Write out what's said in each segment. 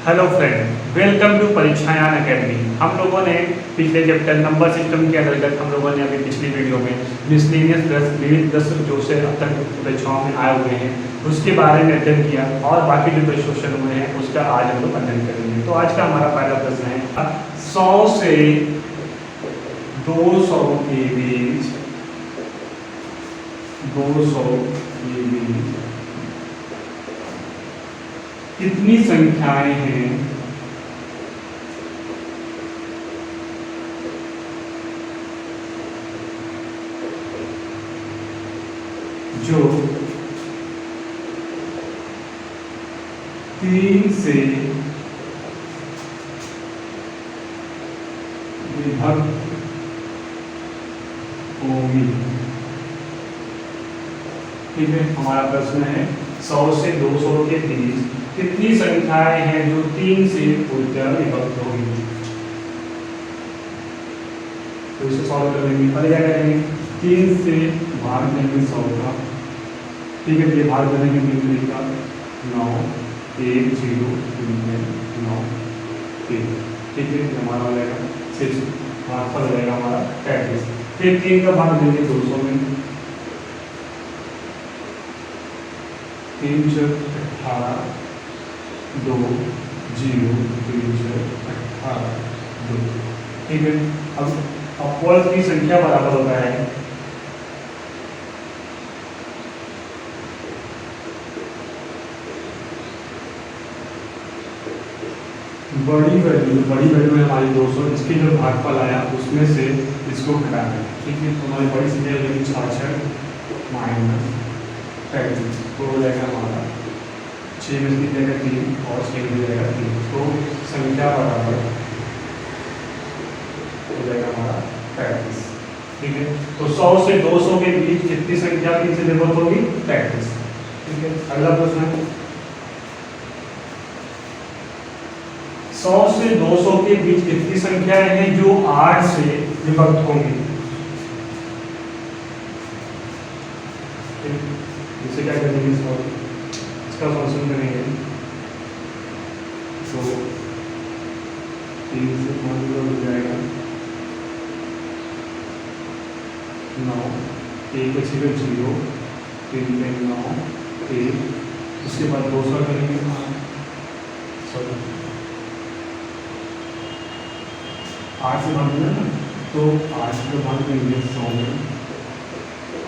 Hello friend, welcome to Parikshayan academy. हम लोगों ने पिछले चैप्टर नंबर सिस्टम के अंतर्गत हम लोगों ने अभी पिछली वीडियो में मिसलेनियस प्रश्न विविध प्रश्न जो से अब तक परीक्षाओं में आए हुए हैं उसके बारे में अध्ययन किया और बाकी जो क्वेश्चन हुए हैं उसका आज हम लोग अध्ययन करेंगे। तो आज का हमारा पहला प्रश्न है 100 से 200 के बीच 200 के बीच कितनी संख्याएं हैं जो 3 से विभक्त होंगी। ठीक है, हमारा प्रश्न है 100 से 200 के बीच कितनी संख्याएं हैं जो 3 से ऊर्जा विभक्त होंगी। तो इसे सॉल्व करेंगे। पहले क्या करेंगे, 3 से भाग देंगे 100 का। ठीक है, ये भाग देंगे 3 का 9 1 0 3 9 3। ठीक है, हमारा हो जाएगा 6 भागफल हो जाएगा हमारा 35। फिर 3 का भाग देंगे 200 में। 3 4 18 2 0 3 4 18 2। ठीक है, अब अपवर्ड की संख्या बराबर होता है बड़ी वैल्यू है हमारी 200। इसके जो भागफल आया उसमें से इसको घटाना है। ठीक है, तो हमारी बड़ी संख्या हो जाएगी 66 माइनस 35। तो हो जाएगा हमारा 6 में से जाएगा 3 और 6 में जाएगा 3। तो संख्या बराबर हो जाएगा हमारा 35। ठीक है, तो 100 से 200 के बीच कितनी संख्या 3 से विभक्त होगी? 35। ठीक है, अगला प्रश्न है 100 से 200 के बीच कितनी संख्याएं हैं जो 8 से विभक्त होंगी। इसे क्या करेंगे, इसका फंक्शन करेंगे। तो 3 से 5 हो जाएगा 9 1 6 0 3 9 1। उसके बाद 200 करेंगे 8 से भाग देना, तो 8 से भाग देंगे 100 में।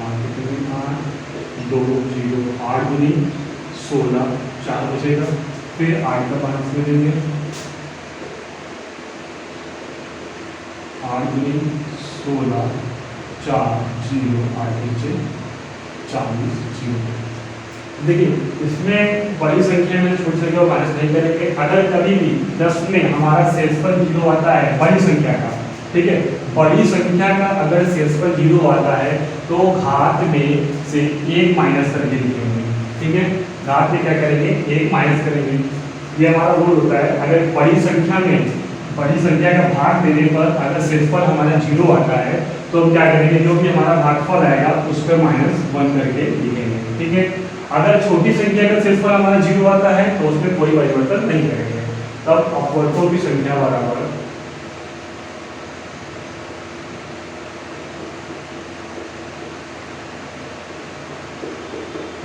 8 2 0 8 दूनी 16 4 बचेगा। फिर 8 का 5 में देंगे 8 दूनी 16 4 0 8 नीचे 40 0। देखिए, इसमें बड़ी संख्या में छोटी संख्या को माइनस नहीं करेंगे। अगर कभी भी 10 में हमारा शेषफल 0 आता है बड़ी संख्या का, ठीक है, बड़ी संख्या का अगर शेषफल 0 आता है तो घात में से 1 माइनस करके लिखेंगे। ठीक है, घात में क्या करेंगे, 1 माइनस करेंगे। ये हमारा रूल होता है। अगर बड़ी संख्या में बड़ी संख्या का भाग देने पर अगर शेषफल हमारा 0 आता है तो क्या करेंगे, जो भी हमारा भागफल आएगा उस पर -1 करके लिखेंगे। ठीक है, अगर छोटी संख्या का शेषफल हमारा 0 आता है तो उसमें कोई परिवर्तन नहीं करेंगे। तब अपवर्तों की संख्या बराबर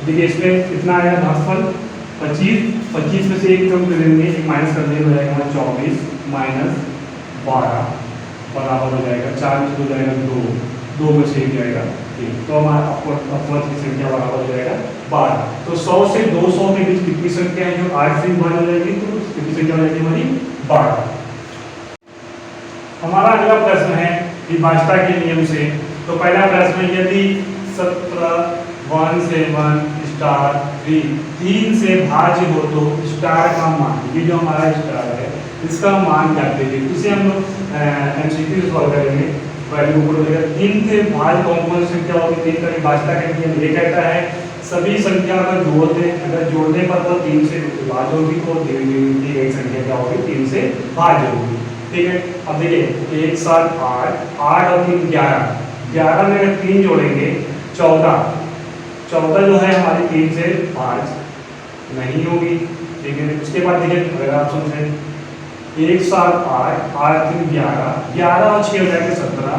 देखिए, इसमें कितना आया भागफल 25 में से 1 कम कर देंगे, 1 माइनस कर देंगे, हो जाएगा 24 माइनस 12 बराबर हो जाएगा 4 में हो जाएगा 2 में से 1 जाएगा 1। तो हमारा अपवर्त की संख्या बराबर हो जाएगा 12। तो 100 से 200 के बीच कितनी संख्या है जो 8 से विभाजित हो जाएगी, तो कितनी संख्या हो जाएगी हमारी 12। हमारा अगला प्रश्न है विभाज्यता के नियम से। तो पहला प्रश्न, यदि 17 1 से 1 स्टार 3 से भाज्य हो तो स्टार का मान, ये जो हमारा स्टार है इसका मान जानते हैं। इसे हम लोग एमसीक्यू से सॉल्व करेंगे। वैल्यू को देगा 3 से भाज्य कौन सी संख्या होगी। 3 का विभाज्यता का नियम ये कहता है सभी संख्या अगर जोड़ते, अगर जोड़ने पर वो 3 से विभाज्य होगी तो दी गई संख्या क्या होगी, 3 से भाज्य होगी। ठीक है, अब देखिए 1 7 8 8 और 3 11 11 में अगर 3 जोड़ेंगे 14 जो है हमारी 3 से 5 नहीं होगी। ठीक है। उसके बाद देखिए अगर आप समझें 1 7 8 8 3 11 11 और 6 हो जाएगा 17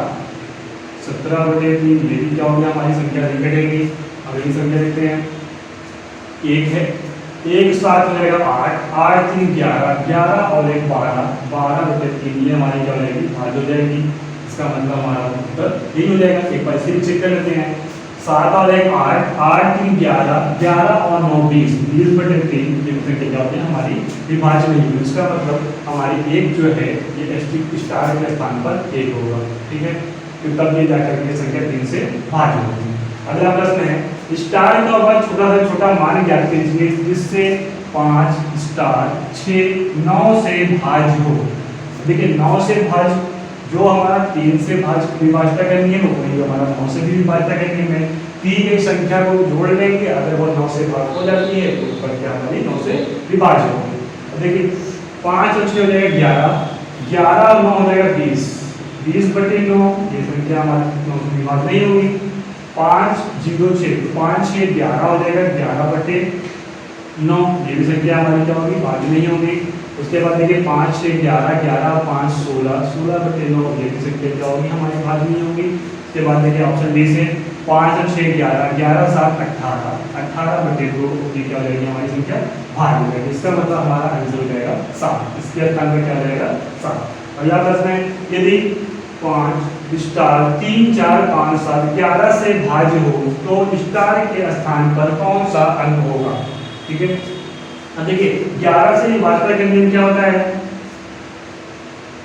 17 बटे 3 ये भी क्या हो गया हमारी संख्या नहीं कटेगी। अब यही संख्या देखते हैं एक है 1 7 हो जाएगा 8 8 3 11 11 और 1 12 12 बटे 3 ये हमारी क्या हो जाएगी भाज हो जाएगी। इसका मतलब हमारा उत्तर यही हो जाएगा। एक बार इसे भी चेक कर लेते हैं 7 और 1 8 8 3 11 11 और 9 20 20 बटे 3 ये संख्या क्या होती है हमारी विभाज्य नहीं हुई। इसका मतलब हमारी एक जो है ये स्टार के स्थान पर 1 होगा। ठीक है तो तब ये जाकर के संख्या 3 से भाज्य होगी। अगला प्रश्न है स्टार का वर्ग छोटा से छोटा मान ज्ञात कीजिए जिससे 5 स्टार 6 9 से भाज्य हो। देखिए 9 से भाज्य जो हमारा 3 से विभाज्यता करनी है वो वही हमारा 9 से भी विभाज्यता करनी है। 3 एक संख्या को जोड़ लेंगे अगर वो 9 से भाग हो जाती है तो ऊपर क्या हमारी 9 से विभाज्य होगी। देखिए 5 और 6 हो जाएगा 11 11 और 9 हो जाएगा 20 20 बटे 9 ये संख्या हमारी 9 से विभाज्य नहीं होगी। 5 0 6 5 6 11 हो जाएगा 11 बटे 9 ये भी संख्या हमारी क्या होगी भाज्य नहीं होगी। उसके बाद देखिए 5 6 11 11 5 16 16 बटे 9 ये भी संख्या क्या होगी हमारी भाज्य नहीं होगी। उसके बाद देखिए ऑप्शन डी से 5 और 6 11 11 7 18 18 बटे 2 ये क्या हो जाएगी हमारी संख्या भाज्य हो जाएगी। इसका मतलब हमारा आंसर हो जाएगा 7। इसके स्थान पर क्या हो जाएगा 7। अगला प्रश्न है यदि 5 स्टार 3 4 5 7 11 से भाज्य हो तो स्टार के स्थान पर कौन सा अंक होगा। ठीक है अब देखिए 11 से विभाज्यता करने में क्या होता है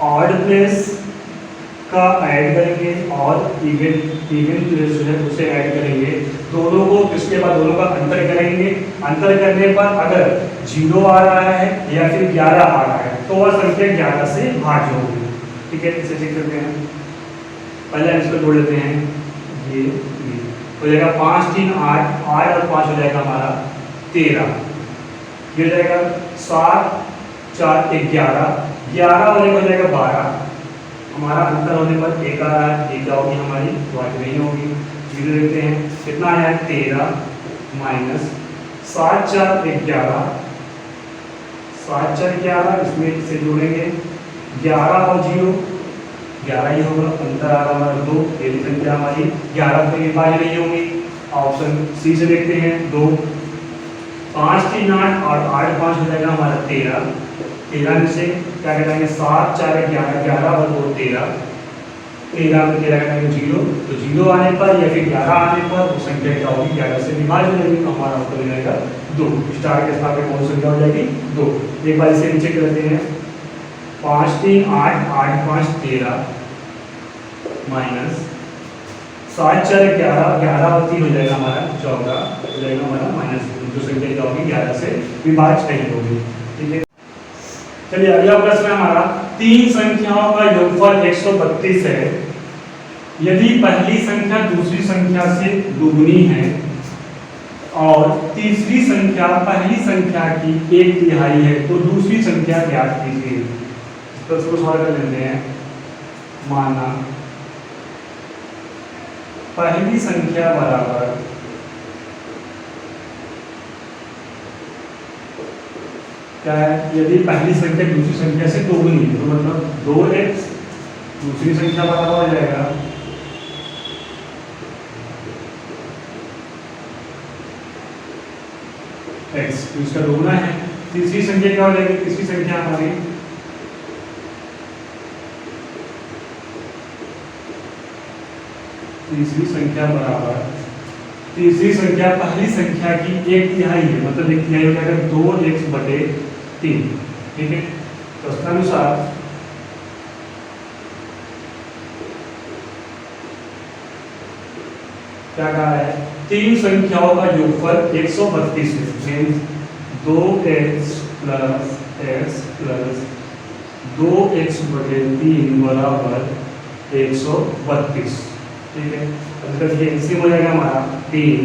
ऑड प्लेस का ऐड करेंगे और इवन प्लेस जो है उसे ऐड करेंगे दोनों को। इसके बाद दोनों का अंतर करेंगे। अंतर करने पर अगर 0 आ रहा है या फिर 11 आ रहा है तो वह संख्या 11 से भाज्य होगी। ठीक है इसे चेक करते हैं। पहले हम इसको जोड़ लेते हैं ये हो जाएगा 5 3 8 8 और 5 हो जाएगा हमारा 13 ये हो जाएगा 7 4 11 11 और 1 हो जाएगा 12 हमारा अंतर होने पर 1 आ रहा है। 1 होगी हमारी भाज्य नहीं होगी। जीरो देखते हैं कितना आया 13 माइनस 7 4 11 7 4 11 इसमें से जोड़ेंगे 11 और 0 11 ही होगा। अंतर आ रहा हमारा 2 ये भी संख्या हमारी 11 से विभाज्य नहीं होगी। ऑप्शन सी से देखते हैं 2 5 3 8 और 8 5 हो जाएगा हमारा 13 13 में से क्या करेंगे 7 4 11 11 और 2 13 13 में 13 करेंगे 0 तो 0 आने पर या फिर 11 आने पर वो संख्या क्या होगी 11 से विभाज्य हो जाएगी। तो हमारा उत्तर हो जाएगा 2। स्टार के स्थान पे कौन सी संख्या हो जाएगी 2। एक बार इसे नीचे कर देते हैं 5 3 8 8 5 13 माइनस 7 4 11 11 और 3 हो जाएगा हमारा 14 हो जाएगा हमारा माइनस जो संख्या क्या होगी 11 से विभाज्य नहीं होगी। ठीक है चलिए अगला प्रश्न हमारा 3 संख्याओं का योगफल 132 है। यदि पहली संख्या दूसरी संख्या से दुगुनी है और तीसरी संख्या पहली संख्या की 1/3 है तो दूसरी संख्या ज्ञात कीजिए। प्रश्न को सॉल्व कर लेते हैं। माना पहली संख्या बराबर क्या है यदि पहली संख्या दूसरी संख्या से दोगुनी है तो मतलब 2x दूसरी संख्या बराबर हो जाएगा x इसका दोगुना है। तीसरी संख्या क्या हो जाएगी तीसरी संख्या हमारी तीसरी संख्या बराबर तीसरी संख्या पहली संख्या की 1/3 है मतलब 1/3 हो जाएगा 2x बटे 3। ठीक है प्रश्नानुसार क्या कहा है 3 संख्याओं का योगफल 132 है। 2x plus x plus 2x बटे 3 बराबर 132। ठीक है अब ये एलसीएम हो जाएगा हमारा 3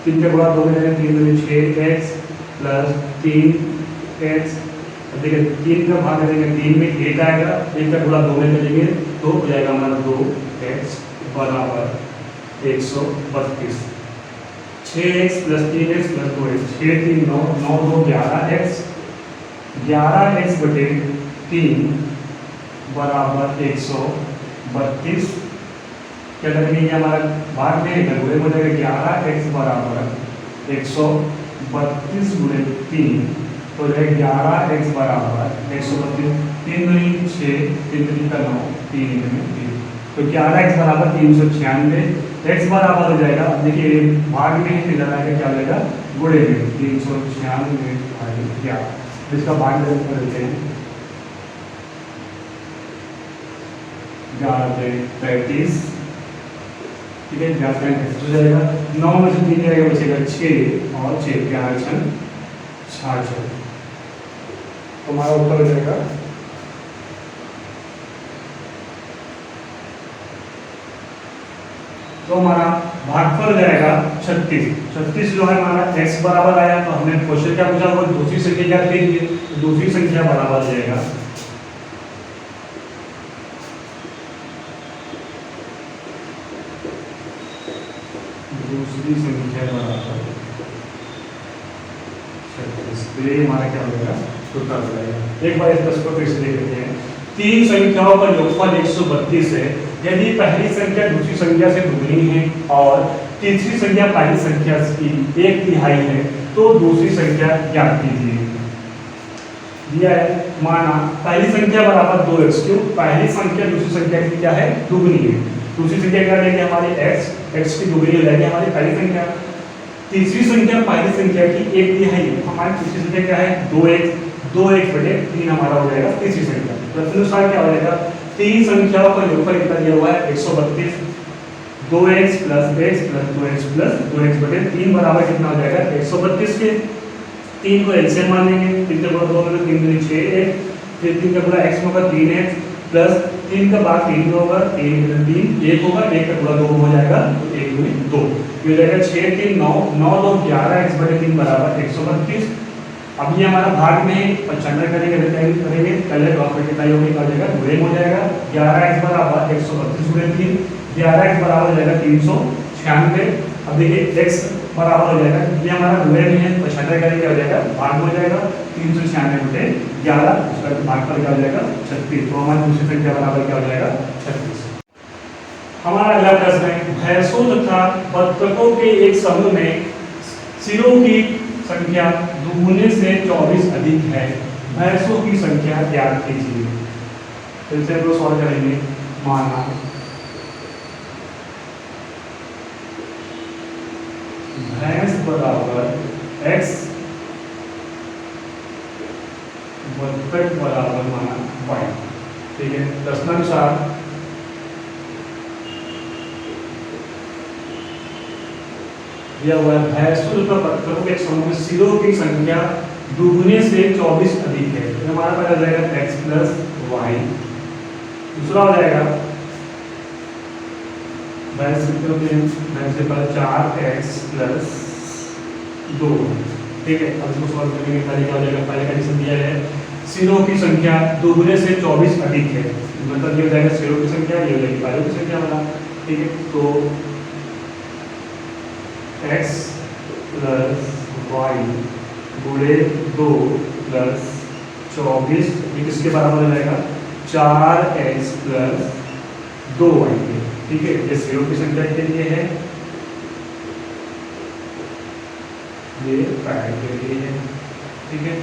के गुणा 2 में 3 में 6x प्लस 3x देखिए 3 का भाग करेंगे 3 में 1 आएगा 1 का गुणा 2 में करेंगे तो हो जाएगा हमारा 2x बराबर 132। 6x plus 3x plus 2x, 6 3 9, 9 2 11x, 11x बटे 3 बराबर 132। क्या करेंगे, ये हमारा भाग में गड़बड़े हो जाएगा, 11x बराबर 132 गुणे 3, तो है 11x बराबर 132, 3 दूनी 6, 3 दूनी का 9, 3 में 3, तो 11x बराबर 396, x बराबर हो जाएगा, देखिए भाग में है इधर आएगा, क्या हो जाएगा गुणे में 396 भाग 11, इसका भाग कर देते हैं, 35, ठीक है, 35 हो जाएगा, 9 में से 3 जाएगा बचेगा 6 और 6 11 66, तो हमारा उत्तर हो जाएगा तो हमारा भागफल हो जाएगा 36। 36 जो है हमारा x बराबर आया, तो हमने क्वेश्चन क्या पूछा, वो दूसरी संख्या क्या देंगे, तो दूसरी संख्या बराबर हो जाएगा दूसरी संख्या बराबर 36, तो ये हमारा क्या हो जाएगा उत्तर हो जाएगा। एक बार इस प्रश्न को फिर से देख लेते हैं। तीन संख्याओं का योगफल 132 है, यदि पहली संख्या दूसरी संख्या से दुगनी है और तीसरी संख्या पहली संख्या की 1/3 है, तो दूसरी संख्या ज्ञात कीजिए। दिया है, माना पहली संख्या बराबर 2x, क्यों, पहली संख्या दूसरी संख्या की क्या है दुगनी है, दूसरी संख्या क्या लेंगे हमारी x की दुगनी हो जाएगी हमारी पहली संख्या, तीसरी संख्या पहली संख्या की 1/3 है, हमारी तीसरी संख्या क्या है 2x बटे 3 हमारा हो जाएगा तीसरी संख्या। तदनुसार क्या हो जाएगा, तीन संख्याओं का योगफल कितना दिया हुआ है 132, 2x plus x plus 2x plus 2x बटे 3 बराबर कितना हो जाएगा 132 के 3 को एलसीएम मान लेंगे, 3 का गुणा 2 में 3 दूनी 6x, फिर 3 का गुणा x में होगा 3x प्लस 3 का भाग 3 में होगा 3 3 1 होगा, 1 का गुणा 2 हो जाएगा, तो 1 दूनी 2, ये हो जाएगा 6 3 9 9 2 11x बटे 3 बराबर 132। अब ये हमारा भाग में 95 करेंगे, पहले क्रॉस मल्टीप्लाई होगी, क्या हो जाएगा गुणे हो जाएगा, 11x बराबर 132 गुणे 3, 11x बराबर हो जाएगा 396। अब देखिए x बराबर हो जाएगा, ये हमारा गुणे में है, 95 करेंगे क्या हो जाएगा भाग में हो जाएगा 396 बटे 11, उसका भाग पर क्या हो जाएगा 36, तो हमारी दूसरी संख्या बराबर क्या हो जाएगा 36। हमारा अगला प्रश्न है, भैंसों तथा बत्तखों के एक समूह में सिरों की संख्या दुगुने से 24 अधिक है, भैंसों की संख्या ज्ञात कीजिए। फिर से हम सॉल्व करेंगे, माना भैंस बराबर x, बत्तख बराबर माना y, ठीक है, प्रश्नानुसार दिया हुआ है भैंसों तथा बत्तखों के समूह में सिरों की संख्या दुगुने से 24 अधिक है, तो हमारा पहला हो जाएगा x प्लस y, दूसरा हो जाएगा भैंस से पर 4x प्लस 2, ठीक है। अब इसको सॉल्व करने का तरीका हो जाएगा, पहले कंडीशन दिया है सिरों की संख्या दुगुने से 24 अधिक है, मतलब ये हो जाएगा सिरों की संख्या, ये हो जाएगी पायों की संख्या वाला, ठीक है, तो x प्लस y गुणे 2 प्लस 24, ये किसके बराबर हो जाएगा 4x प्लस 2y, ठीक है, ये सिरों की संख्या के लिए है, ये पैड के लिए है, ठीक है,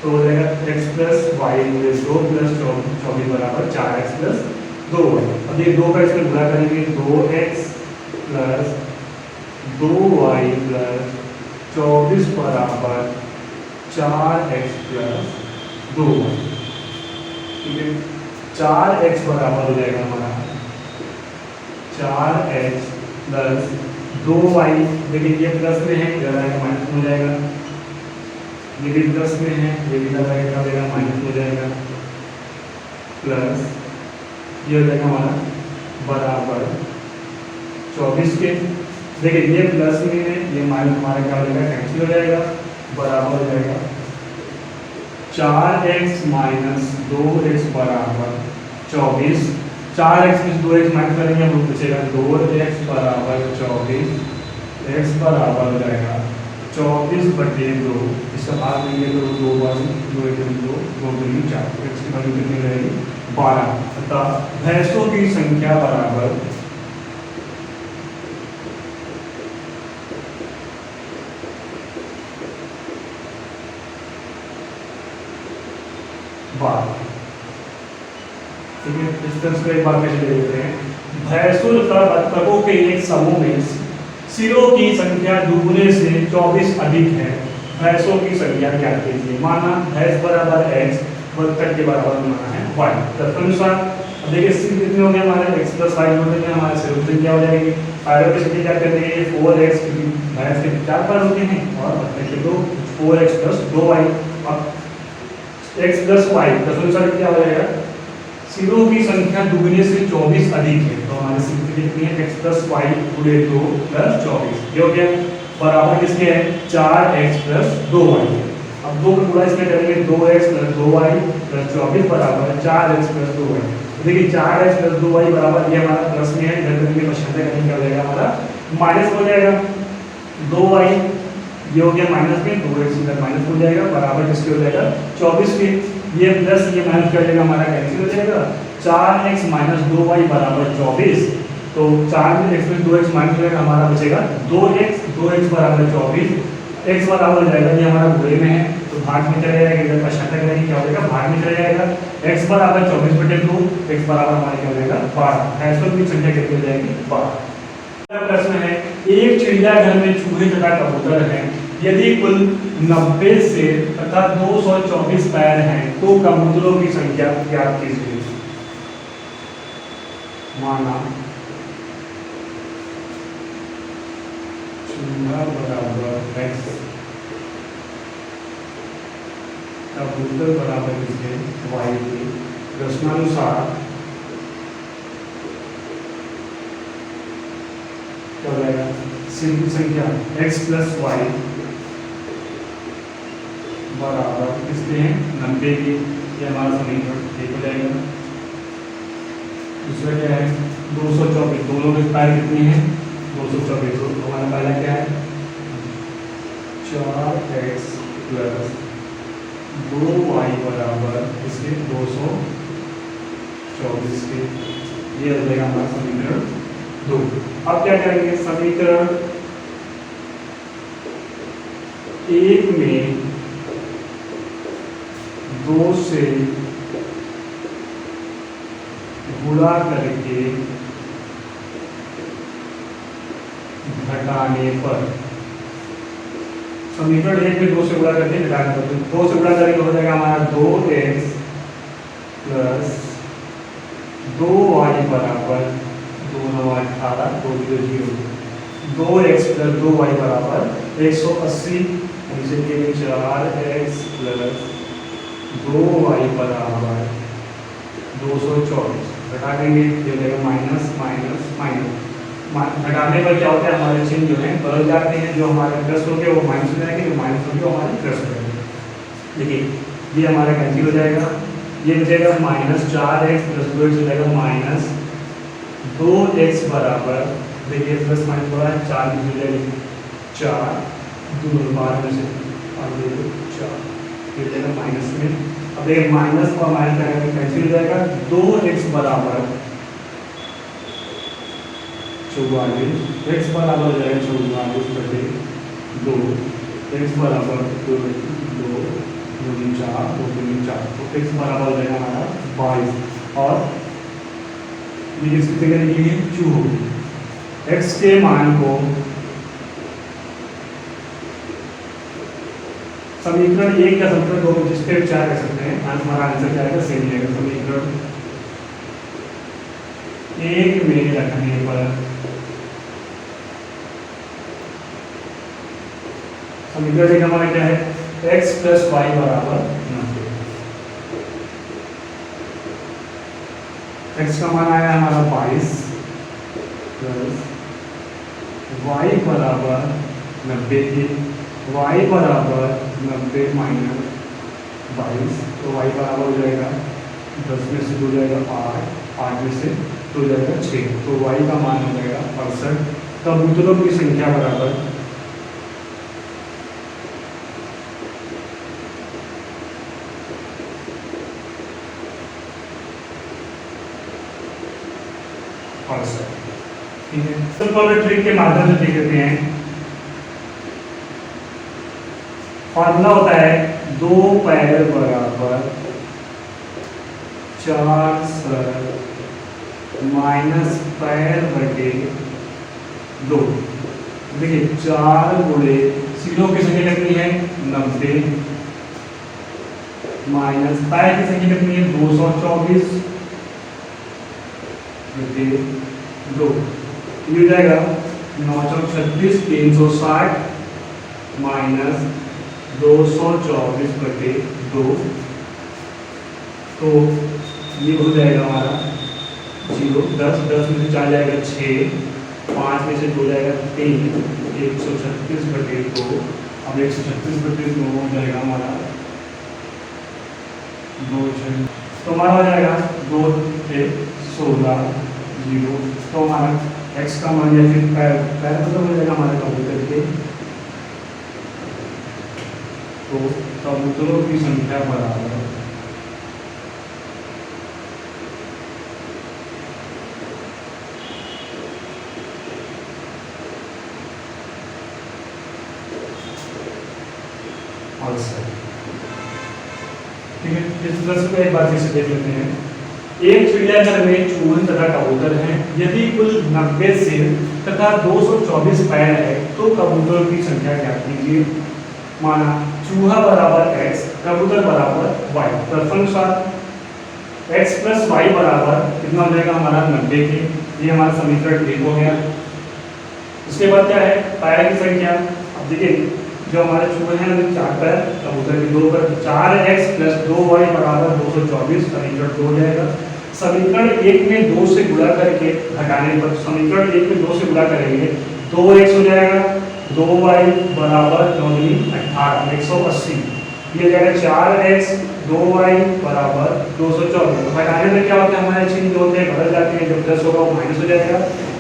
तो हो जाएगा x प्लस वाई गुणे 2 प्लस 24 बराबर 4x प्लस 2y। अब ये 2 का इसमें गुणा करेंगे, 2x प्लस 2y प्लस 24 बराबर 4x प्लस 2y, ठीक है, 4x बराबर हो जाएगा हमारा 4x प्लस 2y, देखिए ये प्लस में है, इधर आएगा माइनस हो जाएगा, ये भी प्लस में है, ये भी इधर आएगा क्या हो माइनस हो जाएगा, प्लस ये हो जाएगा हमारा बराबर 24 के, देखिए ये प्लस में है, ये माइनस हमारा क्या हो जाएगा कैंसिल हो जाएगा, बराबर हो जाएगा 4x माइनस 2x बराबर 24, 4x में 2x माइनस करेंगे हम लोग बचेगा 2x बराबर 24 एक्स बराबर हो जाएगा 24/2, इसका भाग लेंगे तो 2 1 2 1 2 2 3 4, एक्स की वैल्यू कितनी रहेगी 12। अतः भैंसों की संख्या बराबर 12। ठीक है, इस तरह से एक बार कैसे ले लेते हैं। भैंसों तथा बत्तखों के एक समूह में सिरों की संख्या दुगने से 24 अधिक है। भैंसों की संख्या ज्ञात कीजिए। माना भैंस बराबर x, बत्तख के बराबर माना है y। तदनुसार अब देखिए सिर कितने हो गए हमारे x + y होने में हमारे सिरों की संख्या हो जाएगी। पैरों की संख्या क्या करते हैं 4x, क्योंकि भैंस के 4 पैर होते हैं और बत्तख के 2, 4x + 2y। अब x + y तदनुसार क्या हो जाएगा, सिरों की संख्या दुगने से 24 अधिक है, तो हमारी संख्या कितनी है x + y × 2 + 24, ये हो गया बराबर किसके है 4x + 2y। अब 2 का गुणा इसमें करेंगे 2x + 2y + 24 बराबर 4x + 2y। तो देखिए 4x + 2y बराबर, ये हमारा प्लस में है, इधर करके बचने का क्या हो जाएगा हमारा माइनस हो जाएगा 2y, ये हो गया माइनस में 2x इधर माइनस हो जाएगा बराबर किसके हो जाएगा 24 के। ये प्लस ये माइनस कर देगा हमारा कैंसिल हो जाएगा। 4x - 2y बराबर 24, तो 4 में x में 2x माइनस हो जाएगा, हमारा बचेगा 2x, 2x बराबर 24, x बराबर हो जाएगा, ये हमारा बुरे में है तो भाग में चले जाएगा, इधर का शटक करेंगे क्या हो जाएगा भाग में चले जाएगा। x बराबर 24/2, x बराबर हमारे क्या हो जाएगा 12। भैंसों की संख्या कितनी हो जाएगी 12। प्रश्न है, एक चिड़ियाघर में चूहे तथा कबूतर हैं, यदि कुल 90 से तथा 224 पैर हैं तो कबूतरों की संख्या ज्ञात कीजिए। माना चूहा बराबर x, कबूतर बराबर किसके y के। प्रश्नानुसार क्या हो जाएगा, सिंपल संख्या x + y बराबर किसके हैं 90 के, ये हमारा समीकरण ठीक हो जाएगा। दूसरा क्या है 224, दोनों के पैर कितने हैं 224, तो हमारा पहला क्या है 4x + 2y बराबर इसके 224 के, ये हो जाएगा हमारा समीकरण 2। अब क्या करेंगे, समीकरण 1 में 2 से गुणा करके घटाने पर, समीकरण 1 में 2 से गुणा करके घटाने पर, 2 से गुणा करेंगे हो जाएगा हमारा 2x + 2y बराबर 2 9 18 2 0 0, 2x + 2y बराबर 180, इसे लिए 4x + 2y बराबर 224, घटा देंगे ये हो जाएगा माइनस माइनस माइनस। घटाने पर क्या होता है हमारे चिन्ह जो है बदल जाते हैं, जो हमारे प्लस हो गए वो माइनस हो जाएंगे, जो माइनस हो गए वो हमारे प्लस हो जाएंगे। देखिए ये हमारा कैंसिल हो जाएगा, ये बचेगा -4x + 2x हो जाएगा -2x बराबर, देखिए प्लस माइनस हो रहा है 4 की जगह 4 2 बार में से और देखो 4, ये हो जाएगा माइनस में। अब देखिए माइनस और माइनस का कैंसिल हो जाएगा, 2x बराबर 44, x बराबर हो जाएगा 44/2, x बराबर 2 2 4 2 4, तो x बराबर हो जाएगा हमारा 22 और ये किसकी जगह लिखी है चूहों, x के मान को समीकरण 1 का समीकरण 2 जिस पे विचार कर सकते हैं, हमारा आंसर क्या आएगा सेम रहेगा। समीकरण 1 में रखने पर समीकरण 1 हमारा क्या है x + y बराबर 90, x का मान आया हमारा 22 प्लस y बराबर 90 के, y बराबर 90 - 22, तो y बराबर हो जाएगा 10 में से 2 जाएगा 8, 8 में से 2 जाएगा 6, तो y का मान हो जाएगा 68। कबूतरों की संख्या बराबर अड़सठ। ठीक है, तो ट्रिक के माध्यम से देख लेते हैं। फॉर्मूला होता है 2 पैर बराबर 4 सर माइनस पैर बटे 2। देखिए 4 गुणे सीधों की संख्या कितनी है 90 माइनस पैर की संख्या कितनी है 224 बटे 2। ये हो जाएगा 936 360 माइनस 224 बटे 2। तो ये हो जाएगा हमारा 0 10 10 में से 4 जाएगा 6 5 में से 2 जाएगा 3 136 बटे 2। अब 136 बटे 2 हो जाएगा हमारा 2 6 तो हमारा हो जाएगा 2 16 0। तो हमारा x का मान या फिर पैर मतलब हो जाएगा हमारे कबूतर के। तो कबूतरों की संख्या बराबर ठीक है, इस प्रश्न को एक बार फिर से देख लेते हैं। एक चिड़ियाघर में चूहे तथा कबूतर हैं। यदि कुल 90 सिर तथा 224 पैर है तो कबूतरों की संख्या ज्ञात कीजिए। माना चूहा बराबर x कबूतर बराबर y। तदनुसार x प्लस y बराबर कितना हो जाएगा हमारा 90 के। ये हमारा समीकरण 1 हो गया। उसके बाद क्या है पैर की संख्या। अब देखिए जो हमारे चूहे हैं 4 पैर कबूतर के 2 पैर 4x प्लस 2y बराबर 224 समीकरण 2 हो जाएगा। समीकरण 1 में 2 से गुणा करके घटाने पर समीकरण 1 में 2 से गुणा करेंगे 2x हो जाएगा 2y बराबर 9 18 180। ये जाएगा 4x 2y बराबर 224। घटाने में क्या होता है हमारे चिन्ह जो होते हैं बदल जाते हैं। जो प्लस होगा वो माइनस हो जाएगा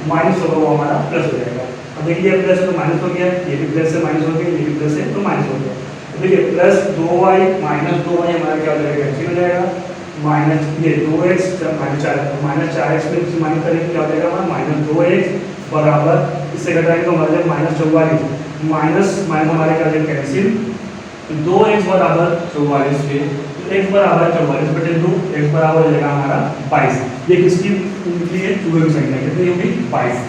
माइनस होगा वो हमारा प्लस हो जाएगा। अब देखिए ये प्लस है तो माइनस हो गया ये भी प्लस से माइनस हो गया ये भी प्लस है तो माइनस हो गया। तो देखिए प्लस 2y माइनस 2y हमारा क्या हो जाएगा कैंसिल हो जाएगा। माइनस ये 2x माइनस 4x में से माइनस करेंगे क्या हो जाएगा हमारा माइनस 2x बराबर इससे घटाएंगे तो हमारा जाएगा माइनस 44 माइनस माइनस हमारे क्या हो जाएगा कैंसिल। 2x बराबर 44 के x बराबर 44 बटे 2 x बराबर हो जाएगा हमारा 22। ये किसकी लिए चूहे की संख्या कितनी होगी 22।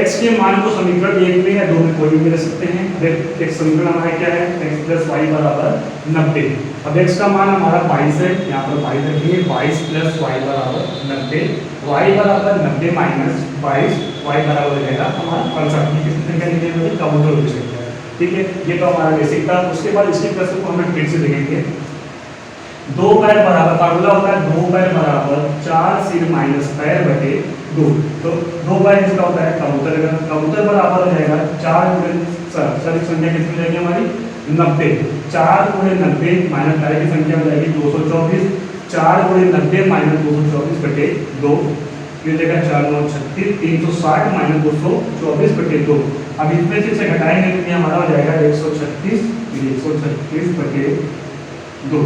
x के मान को समीकरण 1 में या 2 में कोई भी ले सकते हैं। एक समीकरण हमारा क्या है x प्लस y बराबर 90। अब x का मान हमारा 22 है यहाँ पर 22 रखिए 22 प्लस y बराबर 90 y बराबर 90 माइनस 22 y बराबर हो जाएगा हमारा 65। किसकी संख्या निकली होगी कबूतरों की संख्या। ठीक है ये तो हमारा बेसिक था। उसके बाद इसके प्रश्न को हम फिर से देखेंगे। 2 पैर बराबर फार्मूला होता है 2 पैर बराबर 4 सिर माइनस पैर बटे 2। तो 2 पैर किसका होता है कबूतर का। कबूतर बराबर हो जाएगा 4 गुणे सर की संख्या कितनी हो जाएगी हमारी 90 4 गुणे 90 माइनस पैर की संख्या हो जाएगी 224 4 गुणे 90 माइनस 224 बटे 2। ये देगा 4 9 36 360 माइनस 224 बटे 2। अब इसमें से घटाएंगे तो ये हमारा हो जाएगा 136 बटे 2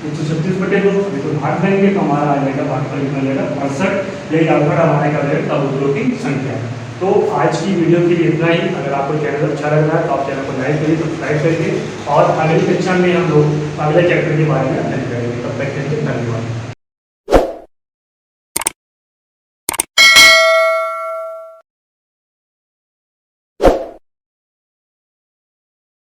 136 बटे 2। तो भाग देंगे तो हमारा आ जाएगा भागफल कितना जाएगा 62। यही आंकड़ा हमारे क्या जाएगा कबूतरों की संख्या। तो आज की वीडियो के लिए इतना ही। अगर आपको चैनल अच्छा लग रहा है तो आप चैनल को लाइक करिए सब्सक्राइब करिए और अगली कक्षा में हम लोग अगले चैप्टर के बारे में अध्ययन करेंगे। तब तक के लिए धन्यवाद।